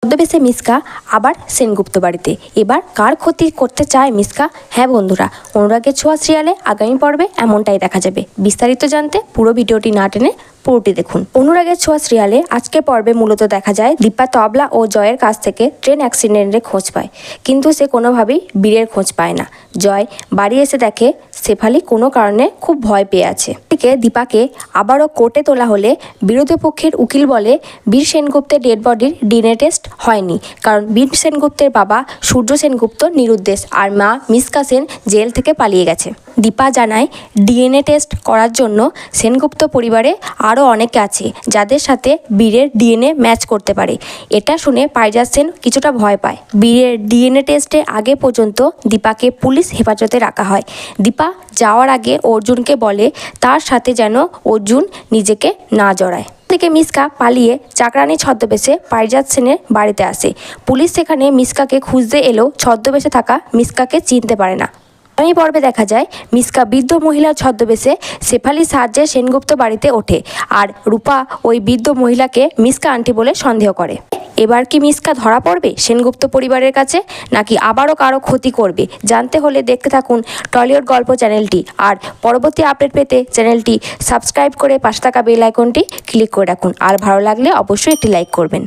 ছদ্মবেশে মিশকা আবার সেনগুপ্ত বাড়িতে। এবার কার ক্ষতি করতে চায় মিশকা? হ্যাঁ বন্ধুরা, অনুরাগের ছোঁয়া সিরিয়ালে আগামী পর্বে এমনটাই দেখা যাবে। বিস্তারিত জানতে পুরো ভিডিওটি না টেনে পুরোটি দেখুন। অনুরাগের ছোঁয়া সিরিয়ালে আজকের পর্বে মূলত দেখা যায় দীপা তবলা ও জয়ের কাছ থেকে ট্রেন অ্যাক্সিডেন্টের খোঁজ পায়, কিন্তু সে কোনোভাবেই বীরের খোঁজ পায় না। জয় বাড়ি এসে দেখে শেফালি কোনো কারণে খুব ভয় পেয়ে আছে। এদিকে দীপাকে আবারও কোর্টে তোলা হলে বিরোধী পক্ষের উকিল বলে বীর সেনগুপ্তের ডেড বডির ডিএনএ টেস্ট হয়নি, কারণ বীর সেনগুপ্তের বাবা সূর্য সেনগুপ্ত নিরুদ্দেশ আর মা মিশকা সেন জেল থেকে পালিয়ে গেছে। দীপা জানায় ডিএনএ টেস্ট করার জন্য সেনগুপ্ত পরিবারে আরও অনেকে আছে যাদের সাথে বীরের ডিএনএ ম্যাচ করতে পারে। এটা শুনে পারিজাত সেন কিছুটা ভয় পায়। বীরের ডিএনএ টেস্টে আগে পর্যন্ত দীপাকে পুলিশ হেফাজতে রাখা হয়। দীপা যাওয়ার আগে অর্জুনকে বলে তার সাথে যেন অর্জুন নিজেকে না জড়ায়। থেকে মিশকা পালিয়ে চাকরানি ছদ্মবেশে পারিজাত সেনের বাড়িতে আসে। পুলিশ সেখানে মিশকাকে খুঁজতে এলেও ছদ্মবেশে থাকা মিশকাকে চিনতে পারে না। আগামী পর্বে দেখা যায় মিশকা বৃদ্ধ মহিলার ছদ্মবেশে শেফালির সাহায্যে সেনগুপ্ত বাড়িতে ওঠে, আর রূপা ওই বৃদ্ধ মহিলাকে মিশকা আন্টি বলে সন্দেহ করে। এবার কি মিশকা ধরা পড়বে সেনগুপ্ত পরিবারের কাছে, নাকি আবারও কারো ক্ষতি করবে? জানতে হলে দেখতে থাকুন টলিউড গল্প চ্যানেলটি, আর পরবর্তী আপডেট পেতে চ্যানেলটি সাবস্ক্রাইব করে পাশে থাকা বেল আইকনটি ক্লিক করে রাখুন। আর ভালো লাগলে অবশ্যই একটি লাইক করবেন।